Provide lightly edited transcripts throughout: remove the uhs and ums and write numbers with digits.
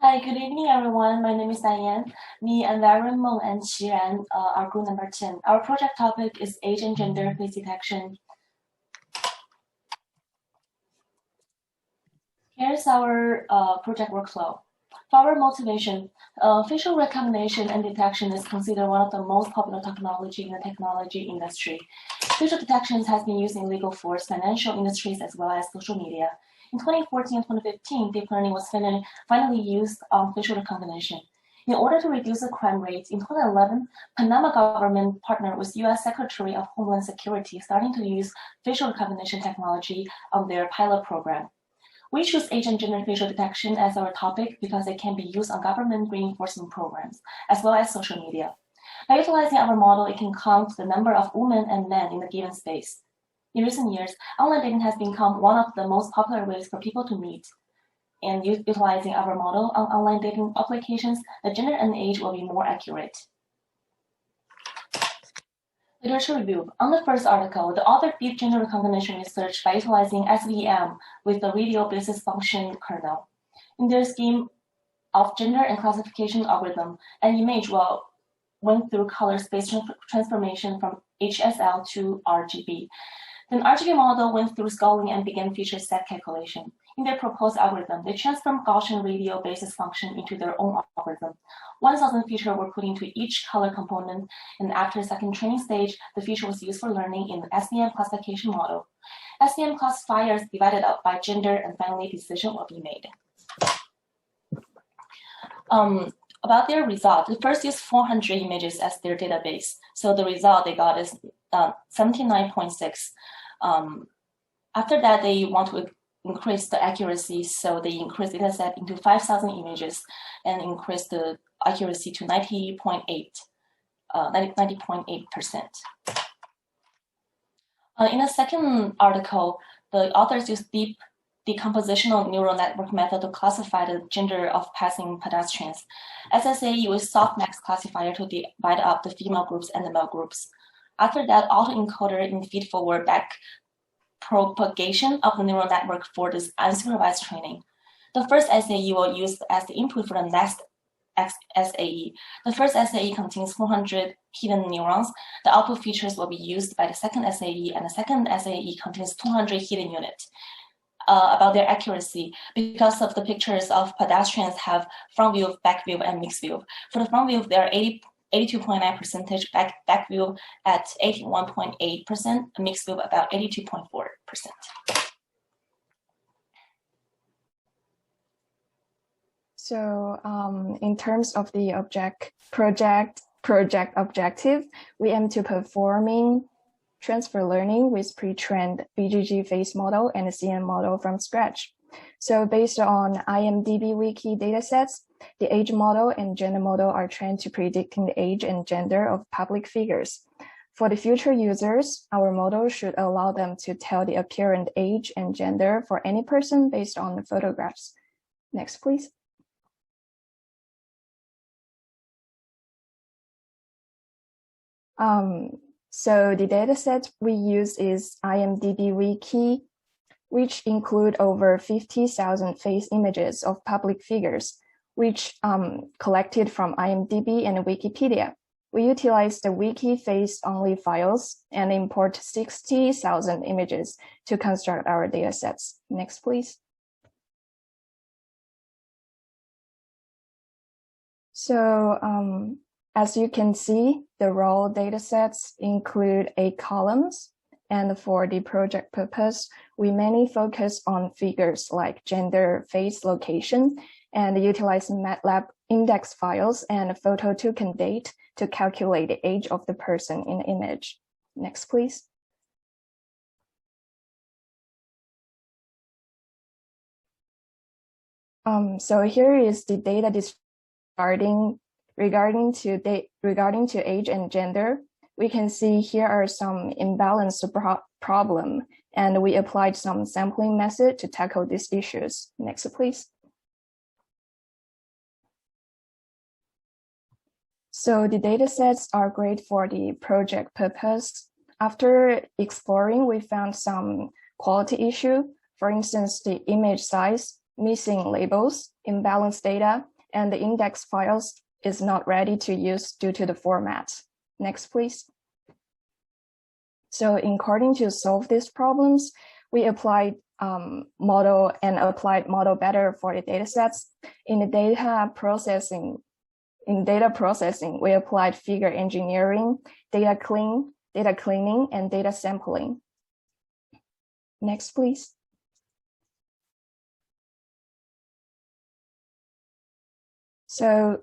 Hi, good evening, everyone. My name is Diane. Me and Varen Meng and Qiran are group number 10. Our project topic is age and gender face detection. Here's our project workflow. For our motivation, facial recognition and detection is considered one of the most popular technology in the technology industry. Facial detections has been used in legal force, financial industries, as well as social media. In 2014 and 2015, deep learning was finally used on facial recognition. In order to reduce the crime rates, in 2011, Panama government partnered with U.S. Secretary of Homeland Security, starting to use facial recognition technology on their pilot program. We choose age and gender facial detection as our topic because it can be used on government reinforcement programs, as well as social media. By utilizing our model, it can count the number of women and men in a given space. In recent years, online dating has become one of the most popular ways for people to meet. And utilizing our model on online dating applications, the gender and age will be more accurate. Literature review. On the first article, the author did gender recognition research by utilizing SVM with the video basis function kernel. In their scheme of gender and classification algorithm, an image went through color space transformation from HSL to RGB. Then RGB model went through scaling and began feature set calculation. In their proposed algorithm, they transformed Gaussian radio basis function into their own algorithm. 1,000 features were put into each color component, and after a second training stage, the feature was used for learning in the SVM classification model. SVM classifiers divided up by gender, and finally decision will be made. About their result, they first used 400 images as their database. So the result they got is 79.6. After that, they want to increase the accuracy, so they increased the dataset into 5,000 images and increased the accuracy to 90.8%. In the second article, the authors used deep decompositional neural network method to classify the gender of passing pedestrians. SSAE used softmax classifier to divide up the female groups and the male groups. After that, autoencoder in feed-forward back propagation of the neural network for this unsupervised training. The first SAE will use as the input for the next SAE. The first SAE contains 400 hidden neurons. The output features will be used by the second SAE, and the second SAE contains 200 hidden units. About their accuracy, because of the pictures of pedestrians have front view, back view, and mixed view. For the front view, there are 82.9%, back view at 81.8%, mixed view about 82.4%. So in terms of the project objective, we aim to performing transfer learning with pre-trained BGG face model and CN model from scratch. So based on IMDb wiki datasets, the age model and gender model are trained to predicting the age and gender of public figures. For the future users, our model should allow them to tell the apparent age and gender for any person based on the photographs. Next, please. So the dataset we use is IMDb wiki, which include over 50,000 face images of public figures, which collected from IMDb and Wikipedia. We utilize the wiki face-only files and import 60,000 images to construct our datasets. Next, please. So as you can see, the raw datasets include 8 columns. And for the project purpose, we mainly focus on figures like gender, face, location, and utilize MATLAB index files and photo token date to calculate the age of the person in the image. Next, please. So here is the data regarding to age and gender. We can see here are some imbalance problem, and we applied some sampling method to tackle these issues. Next, please. So the datasets are great for the project purpose. After exploring, we found some quality issue. For instance, the image size, missing labels, imbalanced data, and the index files is not ready to use due to the format. Next, please. So according to solve these problems, we applied model better for the data sets. In data processing, we applied figure engineering, data cleaning, and data sampling. Next, please. So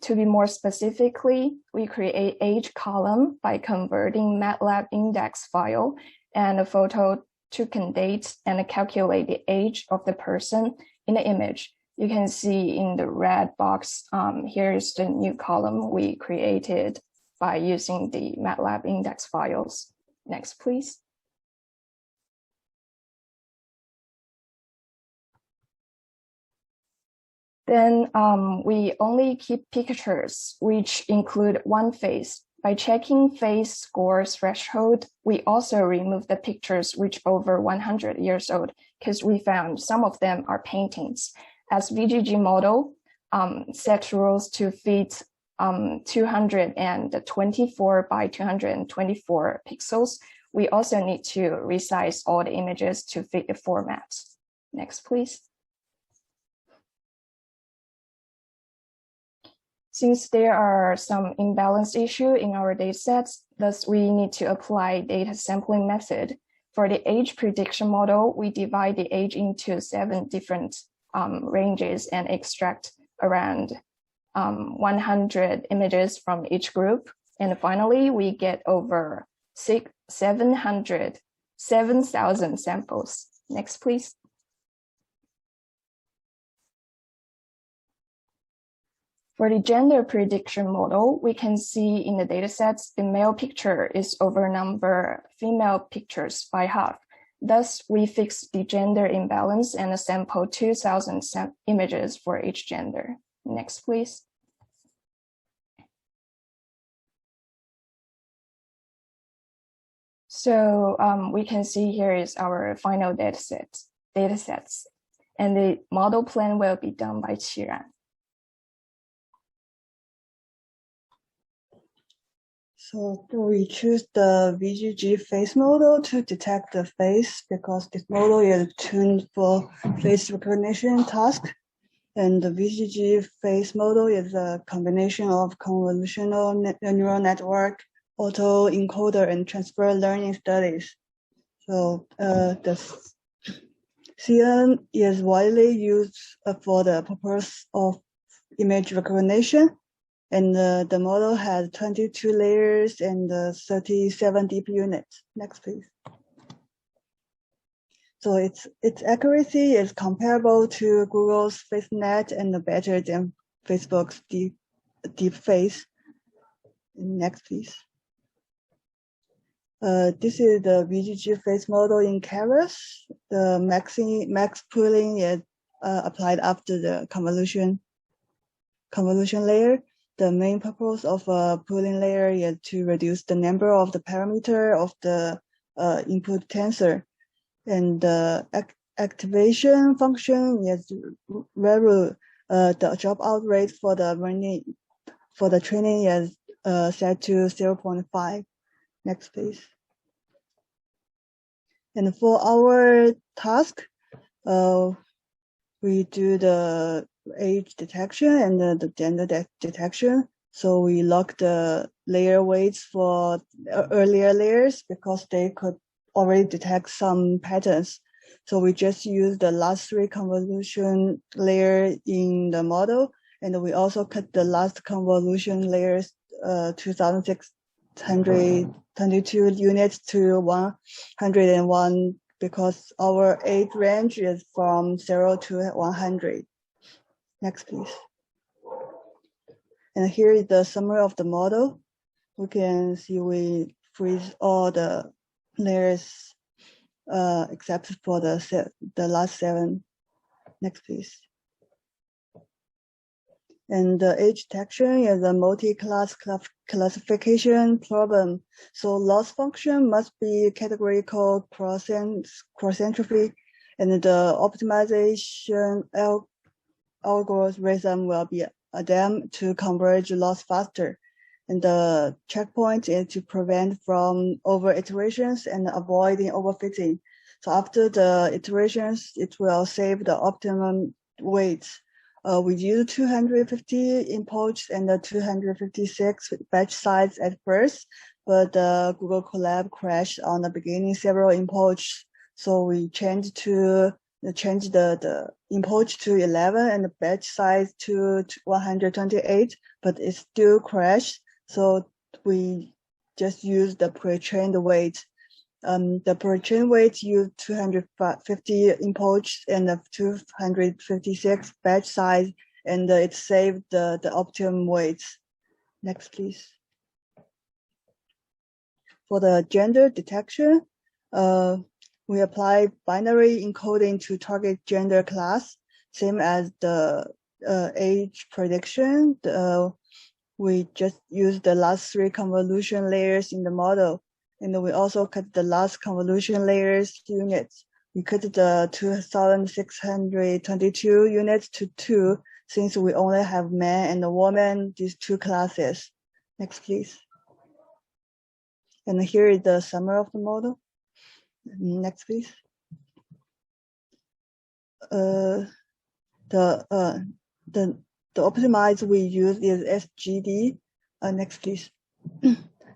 to be more specifically, we create age column by converting MATLAB index file and a photo to date and calculate the age of the person in the image. You can see in the red box, here's the new column we created by using the MATLAB index files. Next, please. Then we only keep pictures which include one face. By checking face score threshold, we also remove the pictures which over 100 years old because we found some of them are paintings. As VGG model set rules to fit 224 by 224 pixels, we also need to resize all the images to fit the format. Next, please. Since there are some imbalance issue in our datasets, thus we need to apply data sampling method. For the age prediction model, we divide the age into 7 different ranges and extract around 100 images from each group. And finally, we get over 7,000 samples. Next, please. For the gender prediction model, we can see in the datasets, the male picture is over female pictures by half. Thus, we fix the gender imbalance and sample 2,000 images for each gender. Next, please. So we can see here is our final datasets, and the model plan will be done by Qiran. So we choose the VGG face model to detect the face because this model is tuned for face recognition task. And the VGG face model is a combination of convolutional neural network, autoencoder, and transfer learning studies. So the CN is widely used for the purpose of image recognition. And the model has 22 layers and 37 deep units. Next, please. So its accuracy is comparable to Google's FaceNet and better than Facebook's Deep Face. Next, please. This is the VGG face model in Keras. The max pooling is applied after the convolution layer. The main purpose of a pooling layer is to reduce the number of the parameter of the input tensor. And the activation function is the dropout rate for the training is set to 0.5. Next, please. And for our task, we do the age detection and the gender detection. So we lock the layer weights for earlier layers because they could already detect some patterns. So we just use the last 3 convolution layer in the model. And we also cut the last convolution layers 2,622 units to 101 because our age range is from 0 to 100. Next, please. And here is the summary of the model. We can see we freeze all the layers except for the last 7. Next, please. And the age detection is a multi-class classification problem. So loss function must be categorical cross-entropy, and the optimization algorithm will be adapted to converge loss faster. And the checkpoint is to prevent from over iterations and avoiding overfitting. So after the iterations, it will save the optimum weights. We use 250 imports and 256 batch size at first, but Google Colab crashed on the beginning several imports. So we changed the import to 11 and the batch size to 128, but it still crashed. So we just use the pre-trained weight. The pre-trained weight used 250 imports and 256 batch size, and it saved the optimum weights. Next, please. For the gender detection, we apply binary encoding to target gender class, same as the age prediction. We just use the last 3 convolution layers in the model. And we also cut the last convolution layers units. We cut the 2,622 units to 2, since we only have man and woman, these 2 classes. Next, please. And here is the summary of the model. Next, please. The optimize we use is SGD. Next, please.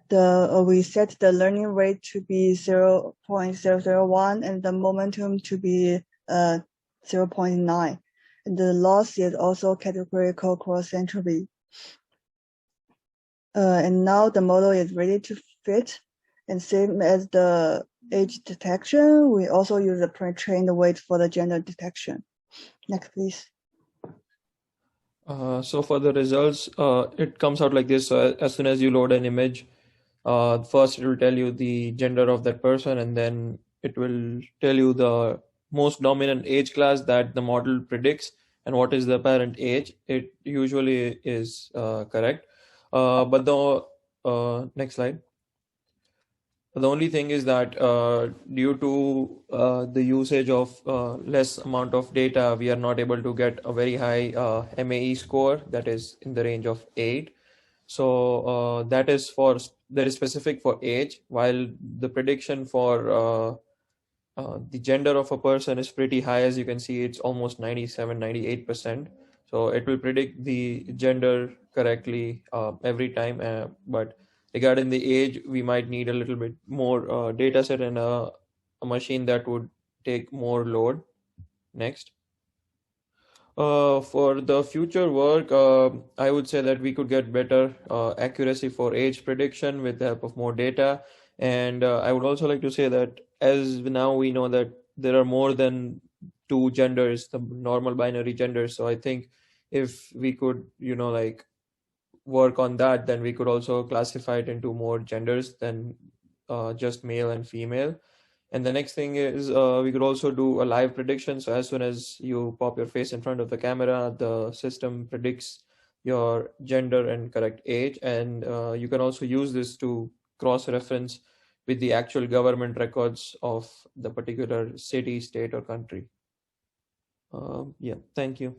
We set the learning rate to be 0.001 and the momentum to be 0.9. And the loss is also categorical cross entropy. And now the model is ready to fit. And same as the age detection, we also use the pre-trained weight for the gender detection. Next, please. So for the results, it comes out like this. So as soon as you load an image, first it will tell you the gender of that person, and then it will tell you the most dominant age class that the model predicts and what is the apparent age. It usually is correct. But the next slide. The only thing is that due to the usage of less amount of data, we are not able to get a very high MAE score that is in the range of 8. So that is specific for age, while the prediction for the gender of a person is pretty high. As you can see, it's almost 97-98%. So it will predict the gender correctly every time, but regarding the age, we might need a little bit more data set and a machine that would take more load. Next. For the future work, I would say that we could get better accuracy for age prediction with the help of more data. And I would also like to say that as now we know that there are more than 2 genders, the normal binary genders. So I think if we could, work on that, then we could also classify it into more genders than just male and female. And the next thing is we could also do a live prediction. So as soon as you pop your face in front of the camera, the system predicts your gender and correct age. And you can also use this to cross-reference with the actual government records of the particular city, state, or country. Yeah, thank you.